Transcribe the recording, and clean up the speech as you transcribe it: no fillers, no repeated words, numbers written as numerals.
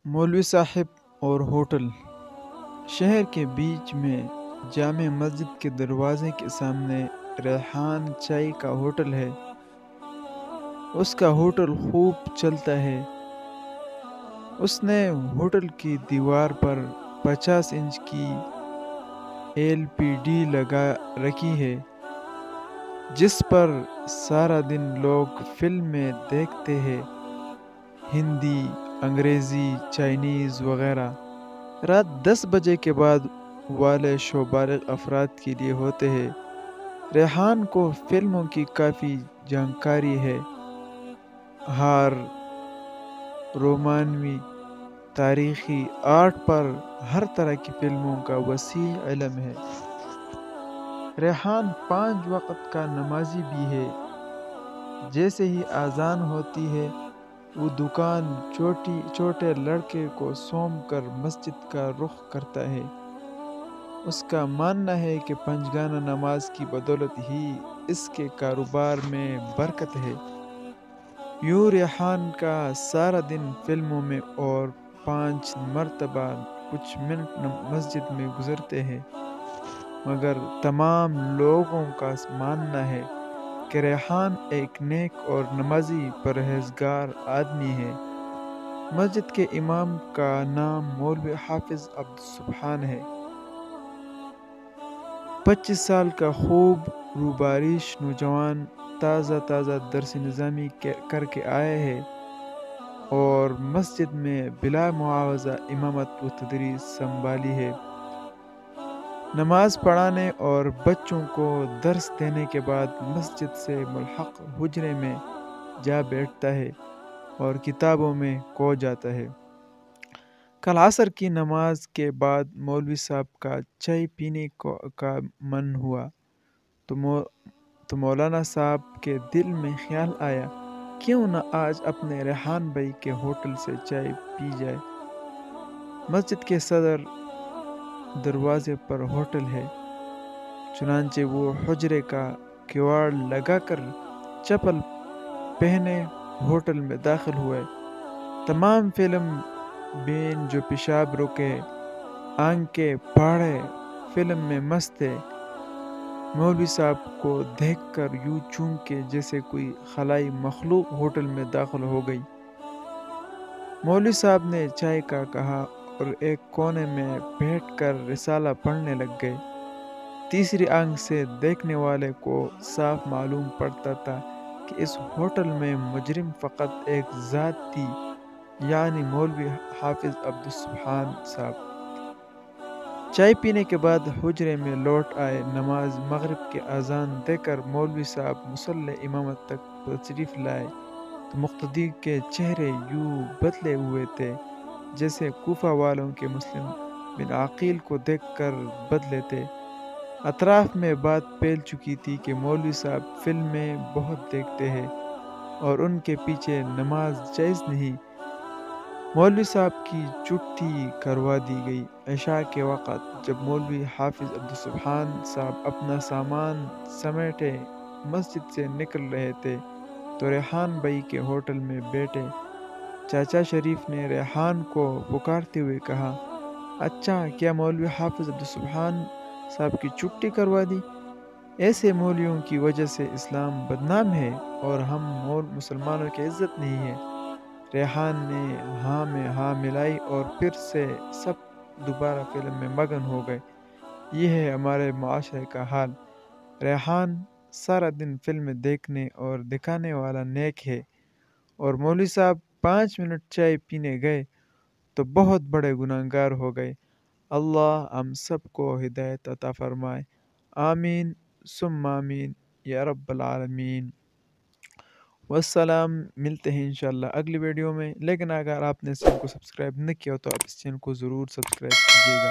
مولوی صاحب اور ہوٹل۔ شہر کے بیچ میں جامع مسجد کے دروازے کے سامنے ریحان چائے کا ہوٹل ہے۔ اس کا ہوٹل خوب چلتا ہے۔ اس نے ہوٹل کی دیوار پر 50 انچ کی LPD لگا رکھی ہے، جس پر سارا دن لوگ فلمیں دیکھتے ہیں، ہندی، انگریزی، چائنیز وغیرہ۔ رات 10 بجے کے بعد والے شو بالغ افراد کے لیے ہوتے ہیں۔ ریحان کو فلموں کی کافی جانکاری ہے۔ ہار، رومانوی، تاریخی، آرٹ پر ہر طرح کی فلموں کا وسیع علم ہے۔ ریحان 5 وقت کا نمازی بھی ہے۔ جیسے ہی اذان ہوتی ہے، وہ دکان چھوٹے لڑکے کو سونپ کر مسجد کا رخ کرتا ہے۔ اس کا ماننا ہے کہ پنجگانہ نماز کی بدولت ہی اس کے کاروبار میں برکت ہے۔ یوں ریحان کا سارا دن فلموں میں اور 5 مرتبہ کچھ منٹ مسجد میں گزرتے ہیں، مگر تمام لوگوں کا ماننا ہے کہ ریحان ایک نیک اور نمازی پرہیزگار آدمی ہے۔ مسجد کے امام کا نام مولوی حافظ عبدالسبحان ہے۔ 25 سال کا خوب روبارش نوجوان تازہ درس نظامی کر کے آیا ہے اور مسجد میں بلا معاوضہ امامت و تدریس سنبھالی ہے۔ نماز پڑھانے اور بچوں کو درس دینے کے بعد مسجد سے ملحق حجرے میں جا بیٹھتا ہے اور کتابوں میں کھو جاتا ہے۔ کل عصر کی نماز کے بعد مولوی صاحب کا چائے پینے کا من ہوا تو مولانا صاحب کے دل میں خیال آیا، کیوں نہ آج اپنے ریحان بھائی کے ہوٹل سے چائے پی جائے۔ مسجد کے صدر دروازے پر ہوٹل ہے، چنانچہ وہ حجرے کا کیواڑ لگا کر چپل پہنے ہوٹل میں داخل ہوئے۔ تمام فلم بین جو پیشاب روکے، آنکھیں پھاڑے فلم میں مست تھے۔ مولوی صاحب کو دیکھ کر یوں چونکے جیسے کوئی خلائی مخلوق ہوٹل میں داخل ہو گئی۔ مولوی صاحب نے چائے کا کہا اور ایک کونے میں بیٹھ کر رسالہ پڑھنے لگ گئے۔ تیسری آنکھ سے دیکھنے والے کو صاف معلوم پڑتا تھا کہ اس ہوٹل میں مجرم فقط ایک ذات تھی، یعنی مولوی حافظ عبدالسبحان صاحب۔ چائے پینے کے بعد حجرے میں لوٹ آئے۔ نماز مغرب کے اذان دے کر مولوی صاحب مصلی امامت تک تشریف لائے تو مقتدی کے چہرے یوں بدلے ہوئے تھے جیسے کوفہ والوں کے مسلم بن عقیل کو دیکھ کر بدلے تھے۔ اطراف میں بات پھیل چکی تھی کہ مولوی صاحب فلمیں بہت دیکھتے ہیں اور ان کے پیچھے نماز جائز نہیں۔ مولوی صاحب کی چھٹی کروا دی گئی۔ عشاء کے وقت جب مولوی حافظ عبدالسبحان صاحب اپنا سامان سمیٹے مسجد سے نکل رہے تھے تو ریحان بھائی کے ہوٹل میں بیٹھے چاچا شریف نے ریحان کو پکارتے ہوئے کہا، اچھا کیا مولوی حافظ عبدالسبحان صاحب کی چھٹی کروا دی؟ ایسے مولویوں کی وجہ سے اسلام بدنام ہے اور ہم مسلمانوں کی عزت نہیں ہے۔ ریحان نے ہاں میں ہاں ملائی اور پھر سے سب دوبارہ فلم میں مگن ہو گئے۔ یہ ہے ہمارے معاشرے کا حال۔ ریحان سارا دن فلمیں دیکھنے اور دکھانے والا نیک ہے، اور مولوی صاحب 5 منٹ چائے پینے گئے تو بہت بڑے گناہگار ہو گئے۔ اللہ ہم سب کو ہدایت عطا فرمائے، آمین ثم آمین یا رب العالمین۔ والسلام، ملتے ہیں انشاءاللہ اگلی ویڈیو میں۔ لیکن اگر آپ نے اس چینل کو سبسکرائب نہ کیا تو آپ اس چینل کو ضرور سبسکرائب کیجیے گا۔